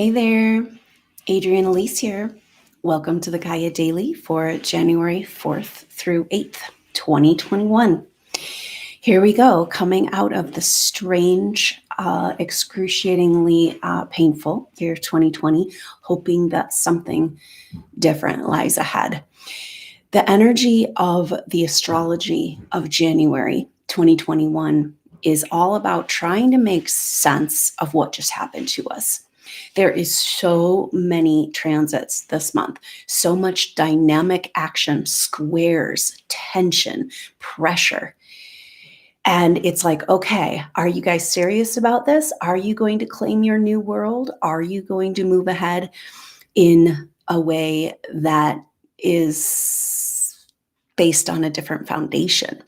Hey there, Adrienne Elise here. Welcome to the GAIA Daily for January 4th through 8th, 2021. Here we go, coming out of the strange, excruciatingly painful year 2020, hoping that something different lies ahead. The energy of the astrology of January 2021 is all about trying to make sense of what just happened to us. There is so many transits this month, so much dynamic action, squares, tension, pressure. And it's like, okay, are you guys serious about this? Are you going to claim your new world? Are you going to move ahead in a way that is based on a different foundation?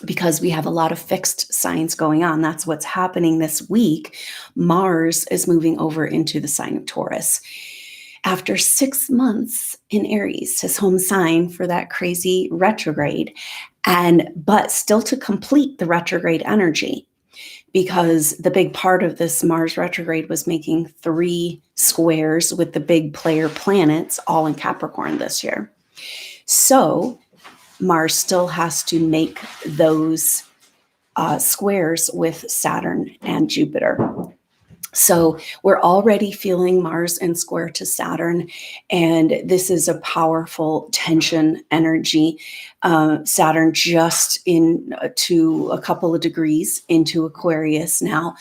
Because we have a lot of fixed signs going on. That's what's happening this week. Mars is moving over into the sign of Taurus. After 6 months in Aries, his home sign for that crazy retrograde, but still to complete the retrograde energy, because the big part of this Mars retrograde was making 3 squares with the big player planets all in Capricorn this year. So Mars still has to make those squares with Saturn and Jupiter. So we're already feeling Mars in square to Saturn, and this is a powerful tension energy. Saturn just to a couple of degrees into Aquarius now.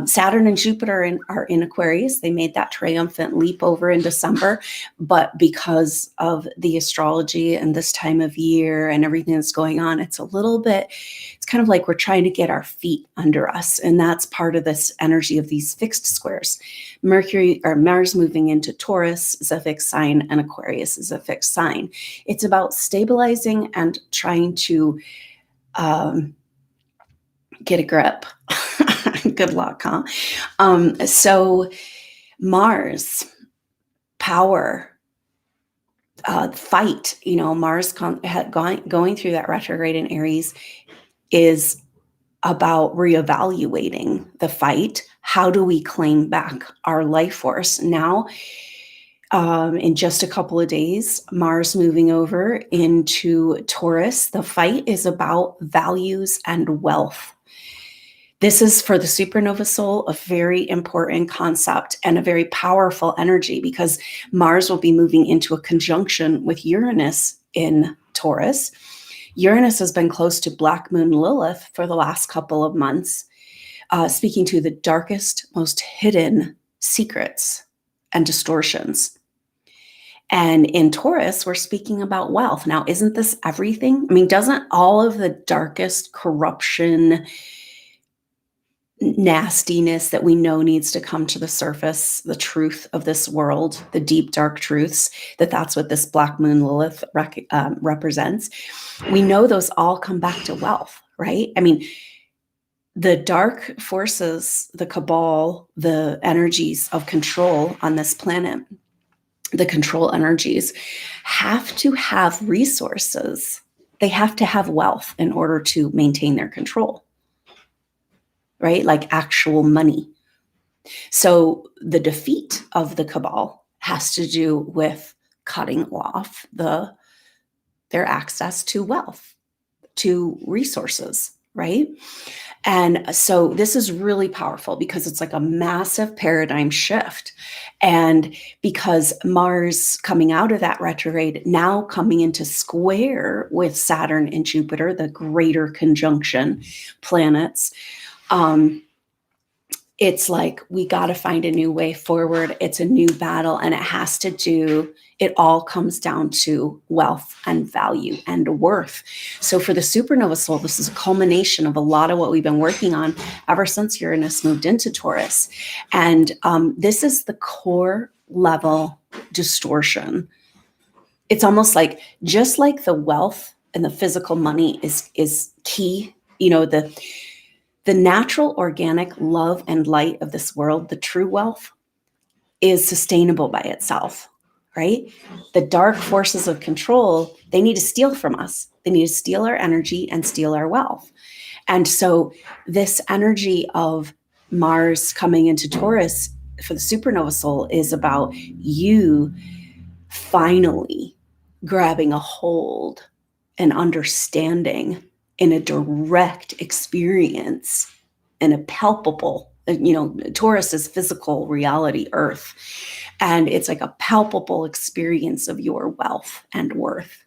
Saturn and Jupiter are in Aquarius. They made that triumphant leap over in December, but because of the astrology and this time of year and everything that's going on, it's kind of like we're trying to get our feet under us, and that's part of this energy of these fixed squares. Mars moving into Taurus is a fixed sign, and Aquarius is a fixed sign. It's about stabilizing and trying to get a grip. Good luck, huh? So Mars, power, fight, Mars going through that retrograde in Aries is about reevaluating the fight. How do we claim back our life force? Now, in just a couple of days, Mars moving over into Taurus, the fight is about values and wealth. This is, for the supernova soul, a very important concept and a very powerful energy, because Mars will be moving into a conjunction with Uranus in Taurus. Uranus has been close to Black Moon Lilith for the last couple of months, speaking to the darkest, most hidden secrets and distortions. And in Taurus, we're speaking about wealth. Now, isn't this everything? I mean, doesn't all of the darkest corruption, nastiness that we know needs to come to the surface, the truth of this world, the deep, dark truths, that's what this Black Moon Lilith represents? We know those all come back to wealth, right? I mean, the dark forces, the cabal, the energies of control on this planet, the control energies, have to have resources. They have to have wealth in order to maintain their control, right? Like actual money. So the defeat of the cabal has to do with cutting off their access to wealth, to resources, right? And so this is really powerful, because it's like a massive paradigm shift. And because Mars coming out of that retrograde, now coming into square with Saturn and Jupiter, the greater conjunction planets, it's like we got to find a new way forward. It's a new battle, and it all comes down to wealth and value and worth. So for the supernova soul, this is a culmination of a lot of what we've been working on ever since Uranus moved into Taurus. And this is the core level distortion. It's almost like, just like the wealth and the physical money is key, the natural, organic love and light of this world, the true wealth, is sustainable by itself, right? The dark forces of control, they need to steal from us. They need to steal our energy and steal our wealth. And so this energy of Mars coming into Taurus for the supernova soul is about you finally grabbing a hold and understanding in a direct experience and a palpable, Taurus is physical reality, earth, and it's like a palpable experience of your wealth and worth.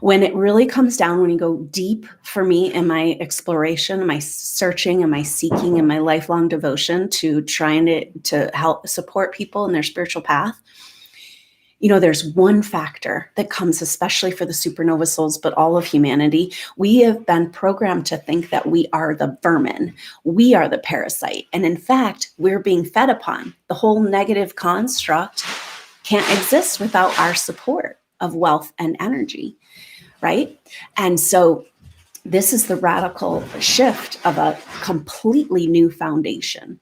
When it really comes down, when you go deep for me in my exploration, my searching and my seeking and my lifelong devotion to trying to help support people in their spiritual path, there's one factor that comes especially for the supernova souls, but all of humanity. We have been programmed to think that we are the vermin. We are the parasite. And in fact, we're being fed upon. The whole negative construct can't exist without our support of wealth and energy, right? And so this is the radical shift of a completely new foundation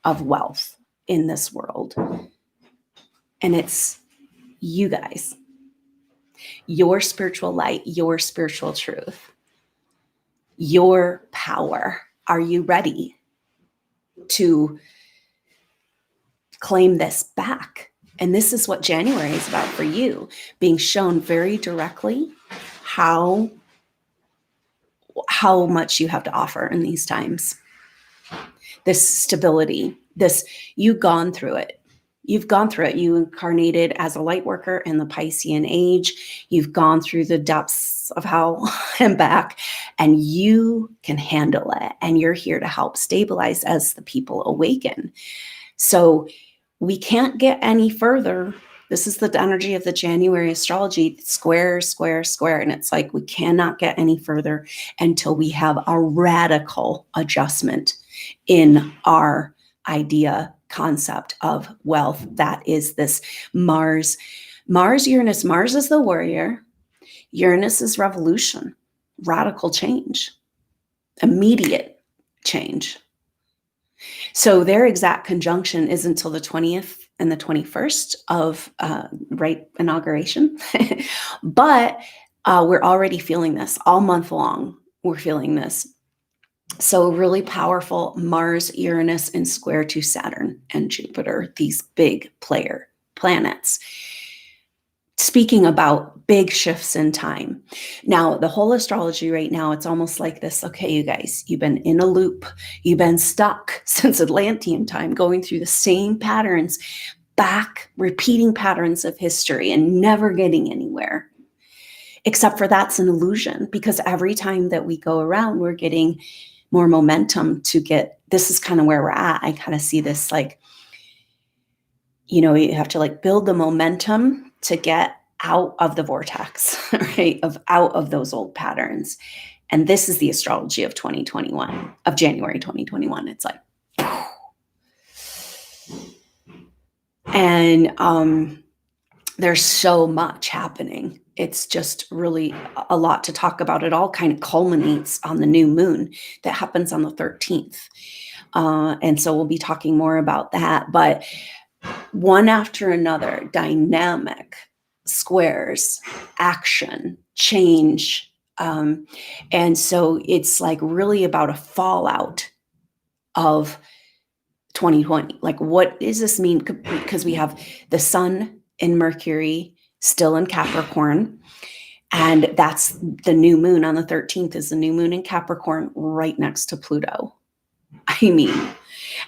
of wealth in this world. And it's you guys, your spiritual light, your spiritual truth, your power. Are you ready to claim this back? And this is what January is about for you, being shown very directly how much you have to offer in these times. This stability, you've gone through it. You've gone through it. You incarnated as a light worker in the Piscean age. You've gone through the depths of hell and back, and you can handle it. And you're here to help stabilize as the people awaken. So we can't get any further. This is the energy of the January astrology, square, square, square. And it's like we cannot get any further until we have a radical adjustment in our idea concept of wealth. That is this Mars, Uranus. Mars is the warrior. Uranus is revolution, radical change, immediate change. So their exact conjunction is until the 20th and the 21st of inauguration. But we're already feeling this all month long. We're feeling this. So really powerful Mars, Uranus, and square to Saturn and Jupiter, these big player planets. Speaking about big shifts in time. Now, the whole astrology right now, it's almost like this. Okay, you guys, you've been in a loop. You've been stuck since Atlantean time, going through the same patterns, repeating patterns of history and never getting anywhere. Except for that's an illusion, because every time that we go around, we're getting more momentum to get, this is kind of where we're at. I kind of see this like, you have to like build the momentum to get out of the vortex, right? Out of those old patterns. And this is the astrology of 2021, of January 2021. It's like, and there's so much happening. It's just really a lot to talk about. It all kind of culminates on the new moon that happens on the 13th. And so we'll be talking more about that. But one after another, dynamic squares, action, change. And so it's like really about a fallout of 2020. Like, what does this mean? Because we have the Sun and Mercury still in Capricorn. And that's the new moon on the 13th is the new moon in Capricorn right next to Pluto. I mean,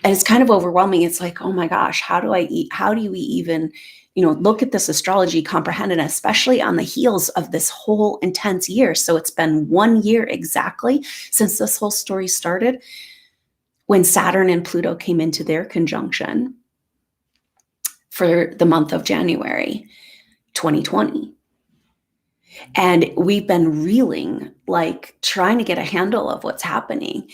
and it's kind of overwhelming. It's like, oh my gosh, how do we even, look at this astrology, comprehend it, especially on the heels of this whole intense year. So it's been 1 year exactly since this whole story started, when Saturn and Pluto came into their conjunction for the month of January 2020. And we've been reeling, like trying to get a handle of what's happening.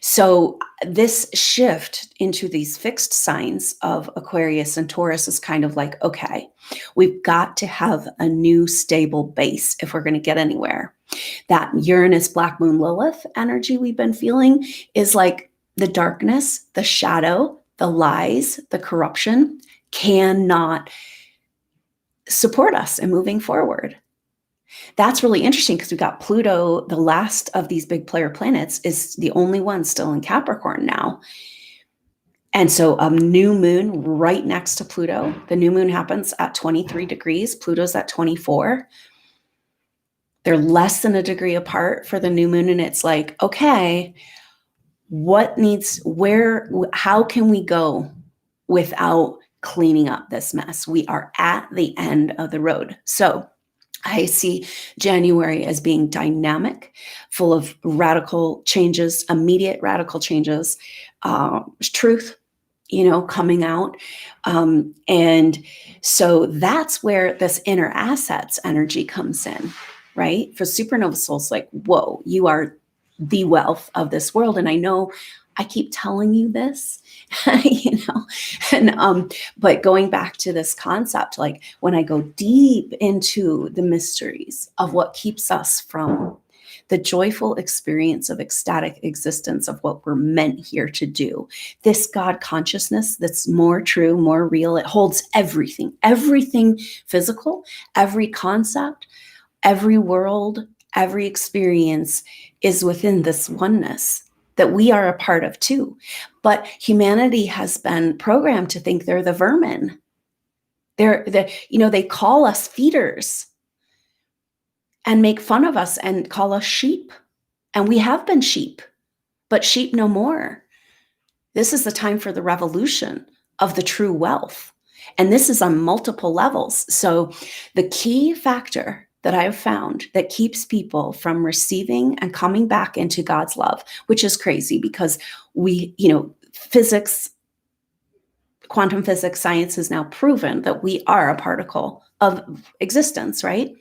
So this shift into these fixed signs of Aquarius and Taurus is kind of like, okay, we've got to have a new stable base if we're going to get anywhere. That Uranus, Black Moon, Lilith energy we've been feeling is like the darkness, the shadow, the lies, the corruption cannot support us in moving forward. That's really interesting because we've got Pluto, the last of these big player planets, is the only one still in Capricorn now. And so a new moon right next to Pluto, the new moon happens at 23 degrees, Pluto's at 24. They're less than a degree apart for the new moon. And it's like, okay, how can we go without cleaning up this mess? We are at the end of the road. So I see January as being dynamic, full of radical changes, immediate radical changes, truth, coming out. And so that's where this inner assets energy comes in, right? For supernova souls, like, whoa, you are the wealth of this world. And I know I keep telling you this, but going back to this concept, like when I go deep into the mysteries of what keeps us from the joyful experience of ecstatic existence of what we're meant here to do, this God consciousness that's more true, more real, it holds everything physical, every concept, every world, every experience is within this oneness that we are a part of too. But humanity has been programmed to think they're the vermin. They call us feeders and make fun of us and call us sheep. And we have been sheep, but sheep no more. This is the time for the revolution of the true wealth. And this is on multiple levels. So the key factor that I have found that keeps people from receiving and coming back into God's love, which is crazy because physics, quantum physics, science has now proven that we are a particle of existence, right?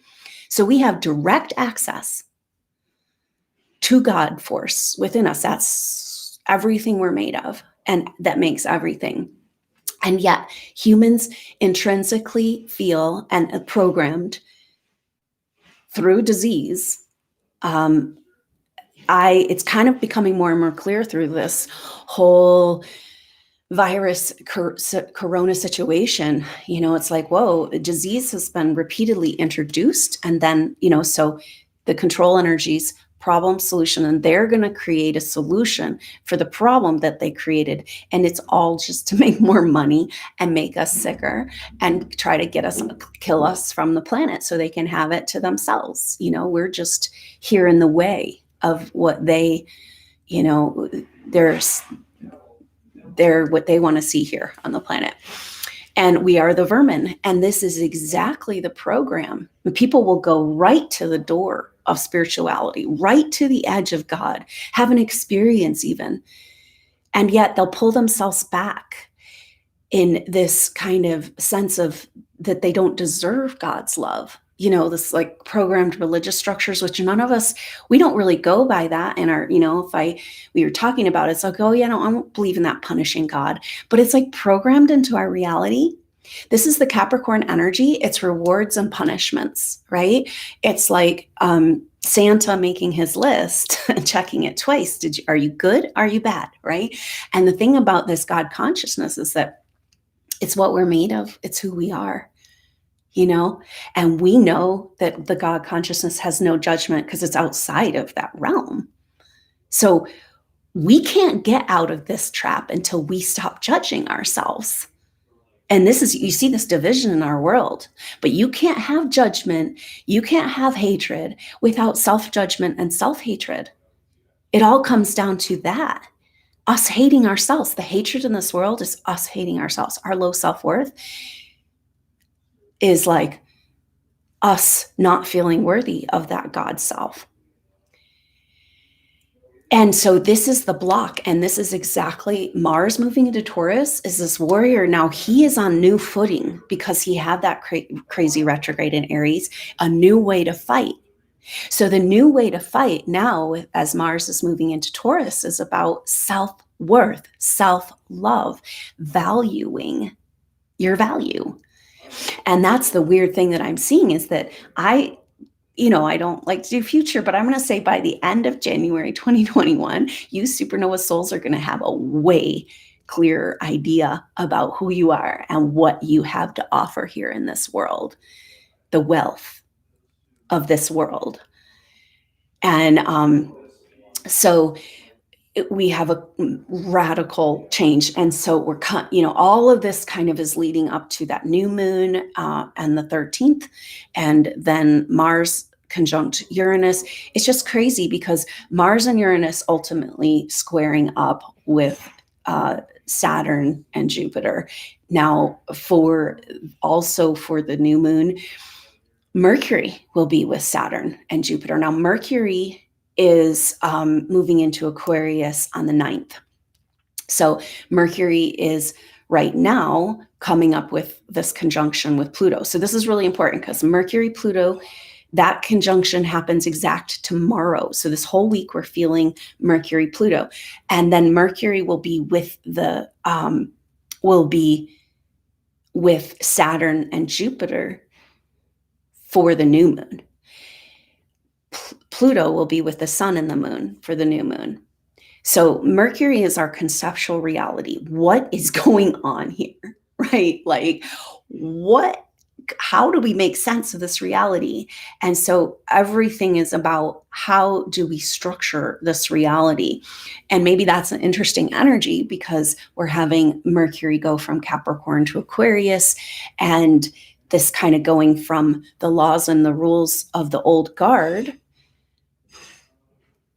So we have direct access to God force within us. That's everything we're made of, and that makes everything. And yet humans intrinsically feel and are programmed through disease. It's kind of becoming more and more clear through this whole virus corona situation. It's like, whoa, disease has been repeatedly introduced, and then so the control energies, problem, solution, and they're going to create a solution for the problem that they created, and it's all just to make more money and make us sicker and try to kill us from the planet so they can have it to themselves. We're just here in the way of what they're what they want to see here on the planet. And we are the vermin. And this is exactly the program. People will go right to the door of spirituality, right to the edge of God, have an experience even. And yet they'll pull themselves back in this kind of sense of that they don't deserve God's love. This like programmed religious structures, which none of us, we don't really go by that in our, we were talking about it, it's like, oh yeah, no, I don't believe in that punishing God, but it's like programmed into our reality. This is the Capricorn energy. It's rewards and punishments, right? It's like Santa making his list and checking it twice. Are you good? Are you bad? Right? And the thing about this God consciousness is that it's what we're made of. It's who we are. And we know that the God consciousness has no judgment because it's outside of that realm. So we can't get out of this trap until we stop judging ourselves. And you see this division in our world, but you can't have judgment. You can't have hatred without self-judgment and self-hatred. It all comes down to that. Us hating ourselves. The hatred in this world is us hating ourselves. Our low self-worth is like us not feeling worthy of that God self. And so this is the block. And this is exactly Mars moving into Taurus is this warrior. Now he is on new footing because he had that crazy retrograde in Aries, a new way to fight. So the new way to fight now, as Mars is moving into Taurus, is about self-worth, self-love, valuing your value. And that's the weird thing that I'm seeing is that I don't like to do future, but I'm going to say by the end of January 2021, you supernova souls are going to have a way clearer idea about who you are and what you have to offer here in this world, the wealth of this world. And so we have a radical change. And so we're, all of this kind of is leading up to that new moon and the 13th, and then Mars conjunct Uranus. It's just crazy because Mars and Uranus ultimately squaring up with Saturn and Jupiter. Now, for the new moon, Mercury will be with Saturn and Jupiter. Now, Mercury is moving into Aquarius on the 9th. So Mercury is right now coming up with this conjunction with Pluto. So this is really important because Mercury, Pluto, that conjunction happens exact tomorrow. So this whole week we're feeling Mercury, Pluto. And then Mercury will be with Saturn and Jupiter for the new moon. Pluto will be with the sun and the moon for the new moon. So Mercury is our conceptual reality. What is going on here, right? Like, how do we make sense of this reality? And so everything is about how do we structure this reality? And maybe that's an interesting energy because we're having Mercury go from Capricorn to Aquarius, and this kind of going from the laws and the rules of the old guard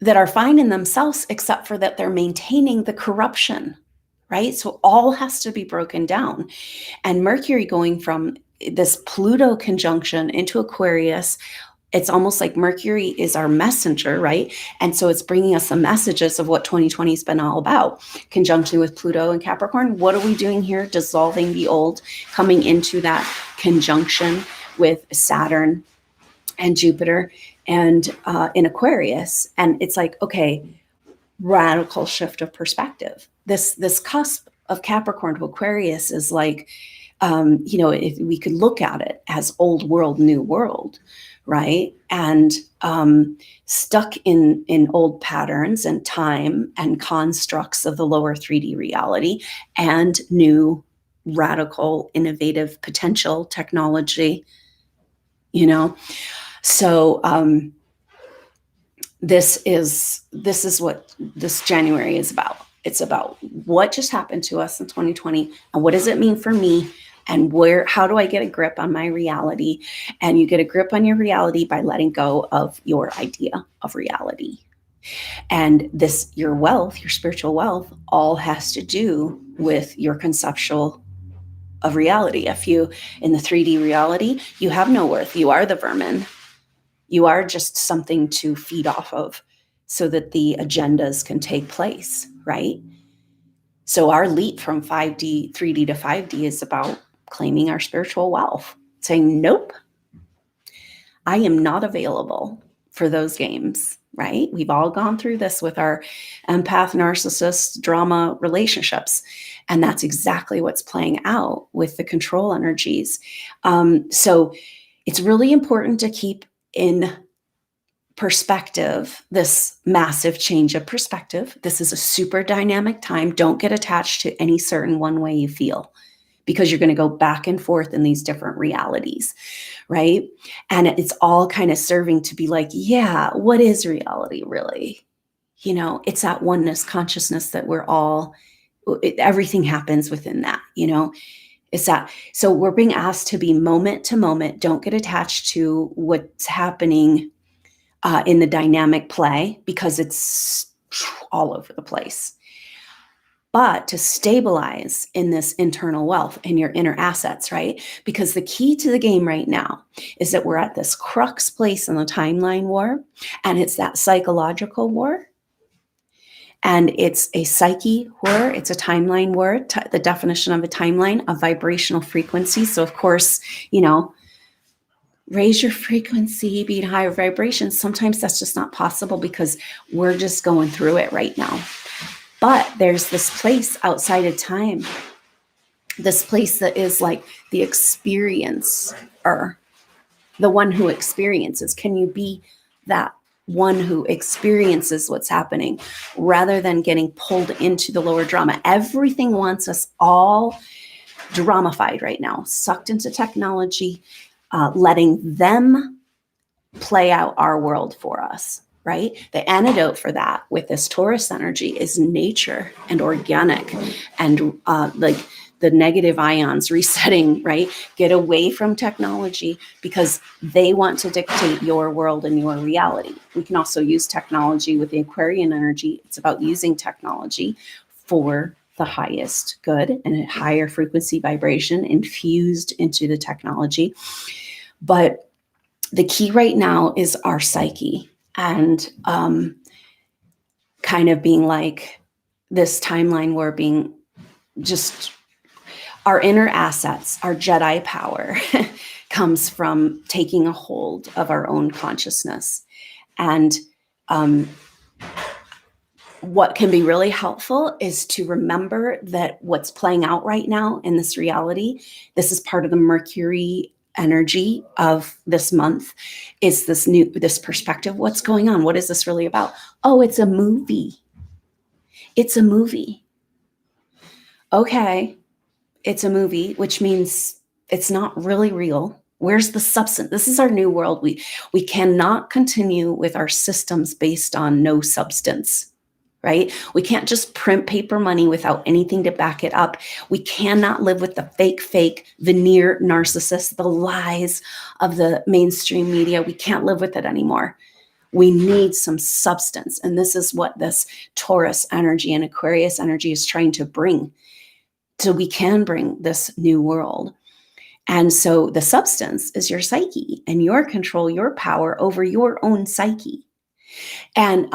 that are fine in themselves, except for that they're maintaining the corruption, right? So all has to be broken down. And Mercury going from this Pluto conjunction into Aquarius, it's almost like Mercury is our messenger, right? And so it's bringing us the messages of what 2020 has been all about. Conjunction with Pluto and Capricorn. What are we doing here? Dissolving the old, coming into that conjunction with Saturn and Jupiter and in Aquarius. And it's like, okay, radical shift of perspective. This cusp of Capricorn to Aquarius is like, if we could look at it as old world, new world, right? And stuck in old patterns and time and constructs of the lower 3D reality and new radical innovative potential technology, So this is what this January is about. It's about what just happened to us in 2020 and what does it mean for me, and how do I get a grip on my reality? And you get a grip on your reality by letting go of your idea of reality. And your wealth, your spiritual wealth, all has to do with your conceptual of reality. If you, in the 3D reality, you have no worth. You are the vermin. You are just something to feed off of so that the agendas can take place, right? So our leap from 3D to 5D is about claiming our spiritual wealth, saying, nope, I am not available for those games, right? We've all gone through this with our empath, narcissist, drama relationships. And that's exactly what's playing out with the control energies. So it's really important to keep in perspective this massive change of perspective. This is a super dynamic time. Don't get attached to any certain one way you feel, because you're going to go back and forth in these different realities, right? And it's all kind of serving to be like, yeah, what is reality really? It's that oneness consciousness that everything happens within that, It's that. So we're being asked to be moment to moment. Don't get attached to what's happening in the dynamic play, because it's all over the place. But to stabilize in this internal wealth and your inner assets, right? Because the key to the game right now is that we're at this crux place in the timeline war, and it's that psychological war. And it's a psyche war. It's a timeline war. The definition of a timeline, a vibrational frequency. So of course, raise your frequency, be in higher vibrations. Sometimes that's just not possible because we're just going through it right now. But there's this place outside of time, this place that is like the experiencer, the one who experiences. Can you be that one who experiences what's happening rather than getting pulled into the lower drama? Everything wants us all dramified right now, sucked into technology, letting them play out our world for us. right? The antidote for that with this Taurus energy is nature and organic and like the negative ions resetting, right? Get away from technology because they want to dictate your world and your reality. We can also use technology with the Aquarian energy. It's about using technology for the highest good and a higher frequency vibration infused into the technology. But the key right now is our psyche and kind of being like this timeline where being just our inner assets, our Jedi power comes from taking a hold of our own consciousness. And what can be really helpful is to remember that what's playing out right now in this reality, this is part of the Mercury energy of this month, is this perspective. What's going on? What is this really about? Oh, it's a movie. It's a movie. Okay. It's a movie, which means it's not really real. Where's the substance? This is our new world. We cannot continue with our systems based on no substance, right? We can't just print paper money without anything to back it up. We cannot live with the fake veneer narcissist, the lies of the mainstream media. We can't live with it anymore. We need some substance. And this is what this Taurus energy and Aquarius energy is trying to bring. So we can bring this new world. And so the substance is your psyche and your control, your power over your own psyche. And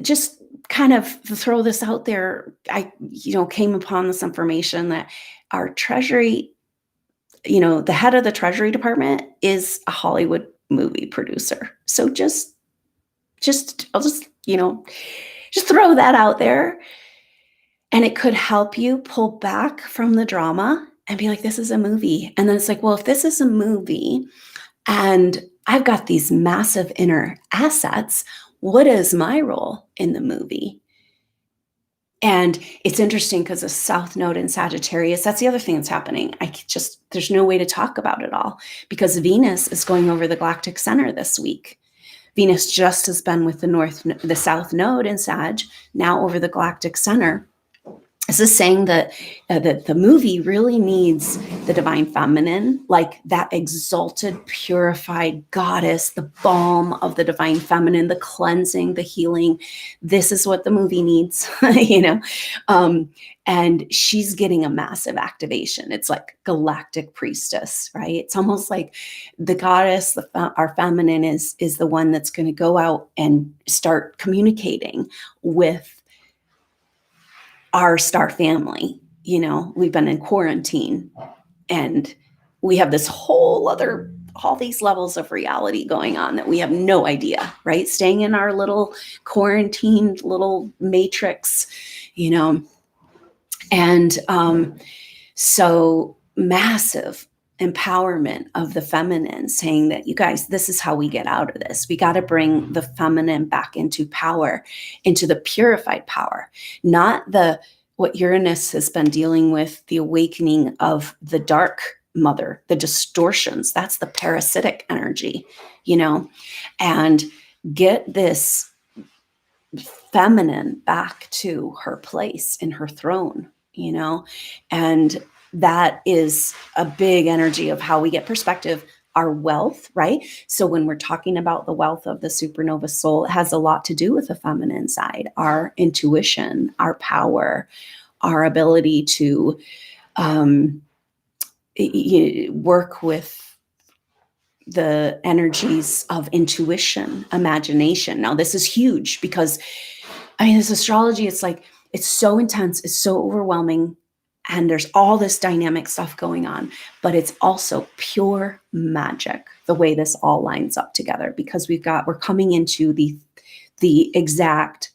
just kind of throw this out there, I came upon this information that our Treasury, the head of the Treasury Department is a Hollywood movie producer. So I'll just throw that out there. And it could help you pull back from the drama and be like, this is a movie. And then it's like, well, if this is a movie and I've got these massive inner assets, what is my role in the movie? And it's interesting because the South Node in Sagittarius, that's the other thing that's happening. There's no way to talk about it all because Venus is going over the galactic center this week. Venus just has been with the South Node in Sag, now over the galactic center. This is saying that the movie really needs the divine feminine, like that exalted, purified goddess, the balm of the divine feminine, the cleansing, the healing. This is what the movie needs, and she's getting a massive activation. It's like galactic priestess, right? It's almost like the goddess, our feminine is the one that's going to go out and start communicating with our star family. We've been in quarantine and we have this all these levels of reality going on that we have no idea, right? Staying in our little quarantined little matrix, and so massive empowerment of the feminine, saying that, you guys, this is how we get out of this. We got to bring the feminine back into power, into the purified power, not what Uranus has been dealing with, the awakening of the dark mother, the distortions. That's the parasitic energy, and get this feminine back to her place in her throne, and that is a big energy of how we get perspective, our wealth, right? So when we're talking about the wealth of the supernova soul, it has a lot to do with the feminine side, our intuition, our power, our ability to work with the energies of intuition, imagination. Now, this is huge because, this astrology, it's like, it's so intense, it's so overwhelming, and there's all this dynamic stuff going on, but it's also pure magic, the way this all lines up together, because we're coming into the exact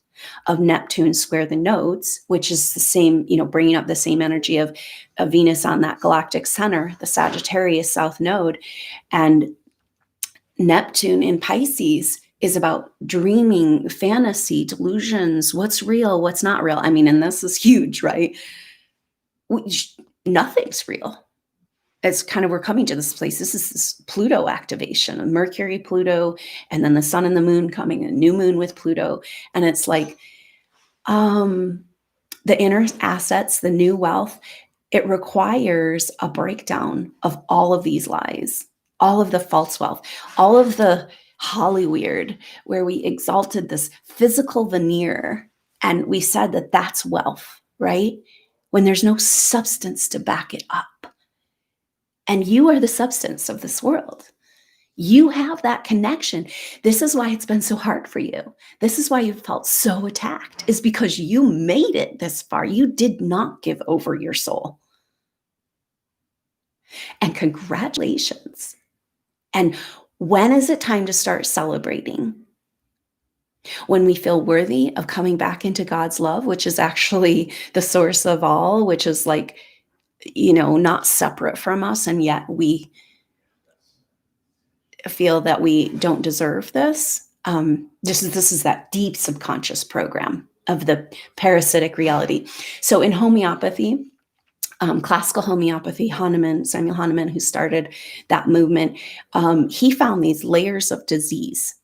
of Neptune square the nodes, which is the same, bringing up the same energy of Venus on that galactic center, the Sagittarius South Node. And Neptune in Pisces is about dreaming, fantasy, delusions, what's real, what's not real. And this is huge, right? Nothing's real. it's kind of, we're coming to this place. This is this Pluto activation, Mercury, Pluto, and then the sun and the moon coming, a new moon with Pluto. And it's like, the inner assets, the new wealth, it requires a breakdown of all of these lies, all of the false wealth, all of the Hollyweird, where we exalted this physical veneer and we said that that's wealth, right? When there's no substance to back it up. And you are the substance of this world. You have that connection. This is why it's been so hard for you. This is why you felt so attacked, is because you made it this far. You did not give over your soul. And congratulations. And when is it time to start celebrating? When we feel worthy of coming back into God's love, which is actually the source of all, which is like, not separate from us, and yet we feel that we don't deserve this. This is that deep subconscious program of the parasitic reality. So in homeopathy, classical homeopathy, Samuel Hahnemann, who started that movement, he found these layers of disease,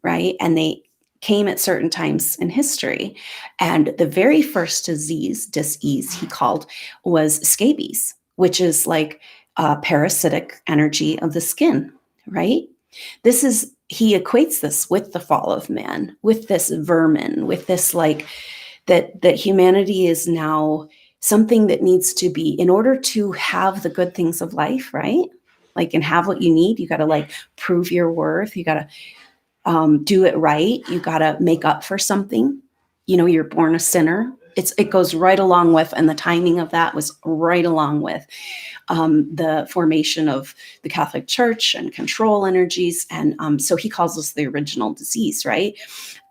right? And they came at certain times in history. And the very first disease he called, was scabies, which is like parasitic energy of the skin, right? He equates this with the fall of man, with this vermin, with this like that humanity is now something that needs to be, in order to have the good things of life, right? Like, and have what you need, you got to like prove your worth. You got to do it right. You got to make up for something. You're born a sinner. It goes right along with, and the timing of that was right along with the formation of the Catholic Church and control energies. And so he calls this the original disease, right?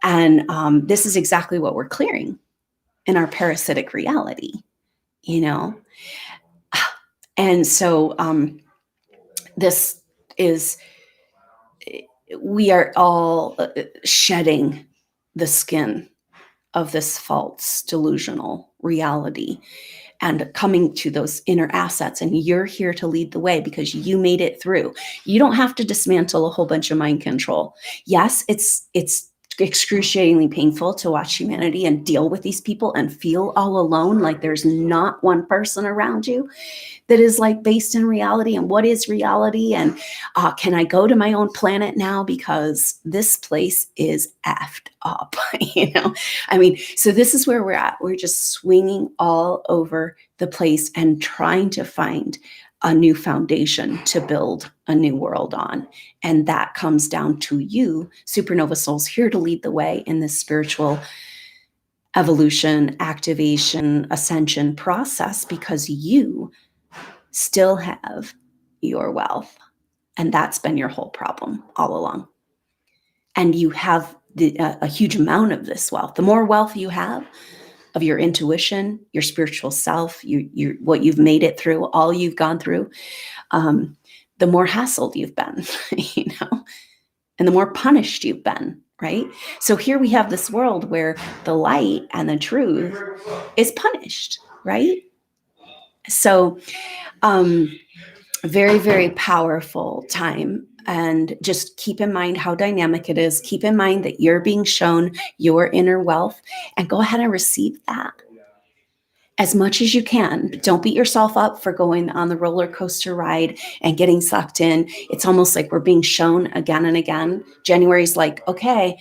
And this is exactly what we're clearing in our parasitic reality, And so this is, we are all shedding the skin of this false delusional reality and coming to those inner assets. And you're here to lead the way because you made it through. You don't have to dismantle a whole bunch of mind control. Yes, it's excruciatingly painful to watch humanity and deal with these people and feel all alone, like there's not one person around you that is like based in reality. And what is reality? And can I go to my own planet now, because this place is effed up? So this is where we're at. We're just swinging all over the place and trying to find a new foundation to build a new world on. And that comes down to you, supernova souls, here to lead the way in this spiritual evolution, activation, ascension process, because you still have your wealth. And that's been your whole problem all along. And you have a huge amount of this wealth. The more wealth you have of your intuition, your spiritual self, what you've made it through, all you've gone through, the more hassled you've been, and the more punished you've been, right? So here we have this world where the light and the truth is punished, right? So, very, very powerful time. And just keep in mind how dynamic it is. Keep in mind that you're being shown your inner wealth, and go ahead and receive that as much as you can. Don't beat yourself up for going on the roller coaster ride and getting sucked in. It's almost like we're being shown again and again. January's like, okay,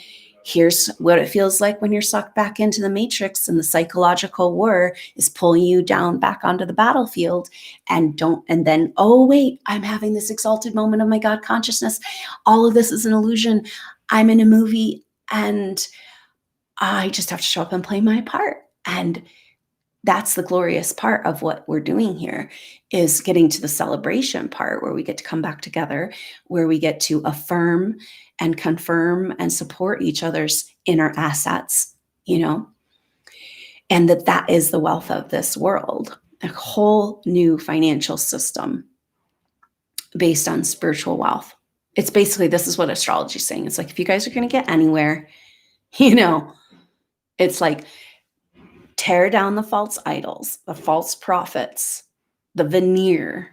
here's what it feels like when you're sucked back into the matrix, and the psychological war is pulling you down back onto the battlefield. And then, oh wait, I'm having this exalted moment of my God consciousness. All of this is an illusion. I'm in a movie and I just have to show up and play my part. And that's the glorious part of what we're doing here, is getting to the celebration part, where we get to come back together, where we get to affirm and confirm and support each other's inner assets, and that is the wealth of this world, a whole new financial system based on spiritual wealth. It's basically, this is what astrology is saying. It's like, if you guys are going to get anywhere, it's like, tear down the false idols, the false prophets, the veneer,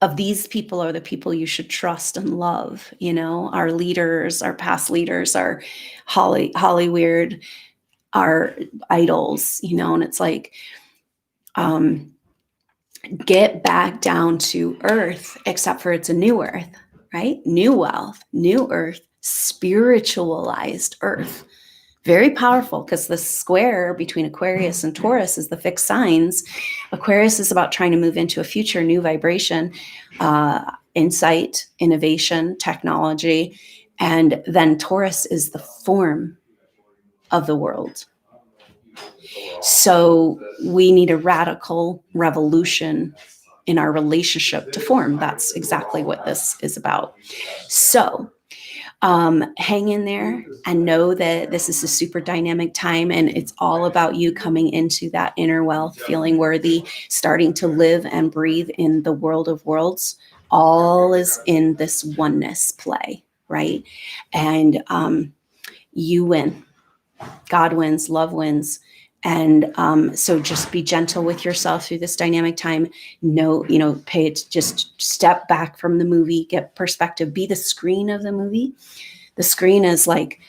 of these people are the people you should trust and love, our leaders, our past leaders, our Hollywood, our idols, and it's like, get back down to earth, except for it's a new earth, right? New wealth, new earth, spiritualized earth. Very powerful, because the square between Aquarius and Taurus is the fixed signs. Aquarius is about trying to move into a future, new vibration, insight, innovation, technology. And then Taurus is the form of the world. So we need a radical revolution in our relationship to form. That's exactly what this is about. So hang in there and know that this is a super dynamic time, and it's all about you coming into that inner wealth, feeling worthy, starting to live and breathe in the world of worlds. All is in this oneness play, right? And you win. God wins, love wins. And so just be gentle with yourself through this dynamic time. Pay it, just step back from the movie, get perspective, be the screen of the movie. The screen is like,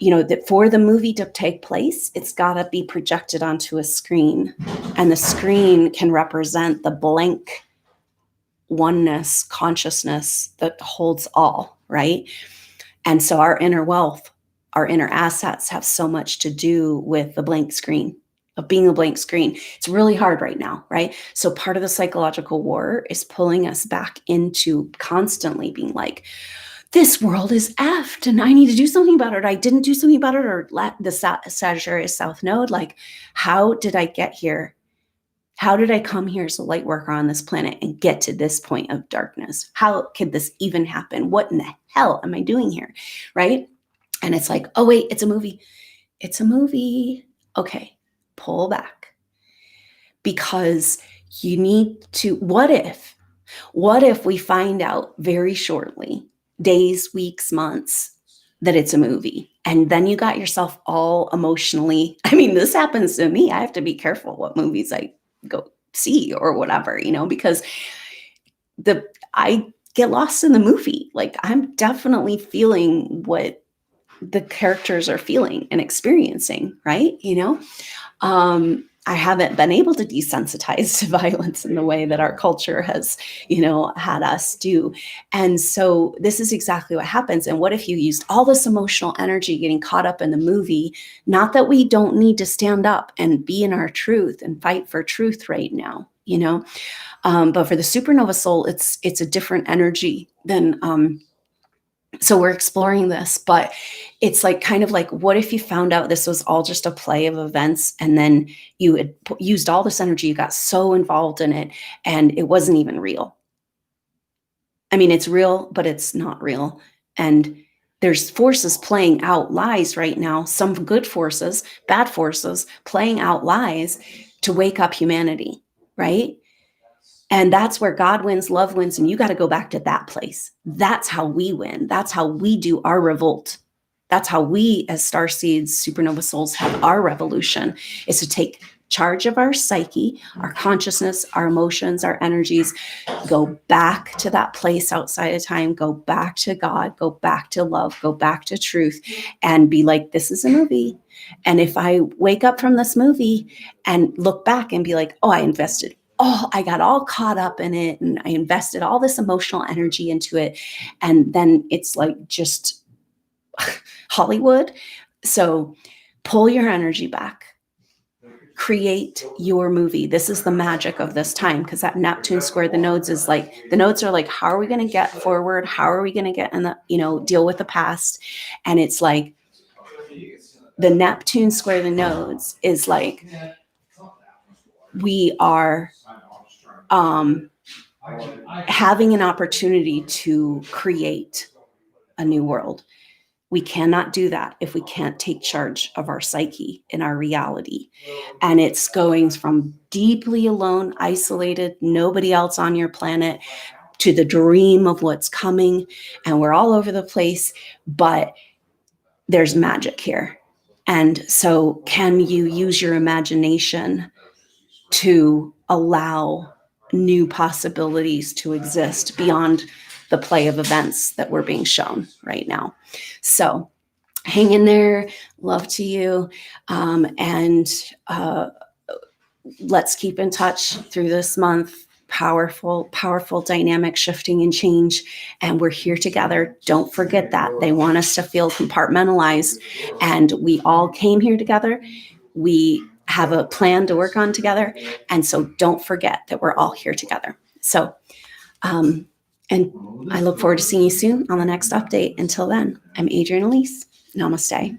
that for the movie to take place, it's got to be projected onto a screen. And the screen can represent the blank oneness consciousness that holds all, right? And so our inner wealth, our inner assets have so much to do with the blank screen, of being a blank screen. It's really hard right now, right? So part of the psychological war is pulling us back into constantly being like, this world is effed and I need to do something about it. I didn't do something about it, or the Sagittarius South Node. Like, how did I get here? How did I come here as a light worker on this planet and get to this point of darkness? How could this even happen? What in the hell am I doing here? Right? And it's like, oh, wait, it's a movie. It's a movie. Okay, pull back. Because you need to, what if we find out very shortly, days, weeks, months, that it's a movie? And then you got yourself all emotionally. I mean, this happens to me. I have to be careful what movies I go see or whatever, because I get lost in the movie. Like, I'm definitely feeling what the characters are feeling and experiencing, right? I haven't been able to desensitize to violence in the way that our culture has, had us do. And so this is exactly what happens. And what if you used all this emotional energy getting caught up in the movie? Not that we don't need to stand up and be in our truth and fight for truth right now, but for the supernova soul, it's a different energy than, so we're exploring this, but it's like, kind of like, what if you found out this was all just a play of events, and then you had used all this energy, you got so involved in it, and it wasn't even real? I mean, it's real, but it's not real. And there's forces playing out lies right now, some good forces, bad forces playing out lies to wake up humanity, right? And that's where God wins, love wins, and you got to go back to that place. That's how we win. That's how we do our revolt. That's how we, as starseeds, supernova souls, have our revolution, is to take charge of our psyche, our consciousness, our emotions, our energies, go back to that place outside of time, go back to God, go back to love, go back to truth, and be like, this is a movie. And if I wake up from this movie and look back and be like, I got all caught up in it, and I invested all this emotional energy into it, and then it's like just Hollywood. So pull your energy back. Create your movie. This is the magic of this time, because that Neptune square the nodes is like, the nodes are like, how are we going to get forward? How are we going to get in the, deal with the past? And it's like, the Neptune square the nodes is like, we are having an opportunity to create a new world. We cannot do that if we can't take charge of our psyche and our reality. And it's going from deeply alone, isolated, nobody else on your planet, to the dream of what's coming. And we're all over the place, but there's magic here. And so can you use your imagination to allow new possibilities to exist beyond the play of events that we're being shown right now. So hang in there. Love to you. And let's keep in touch through this month. Powerful, powerful dynamic shifting and change. And we're here together. Don't forget that. They want us to feel compartmentalized. And we all came here together. We have a plan to work on together. And so don't forget that we're all here together. So, and I look forward to seeing you soon on the next update. Until then, I'm Adrienne Elise. Namaste.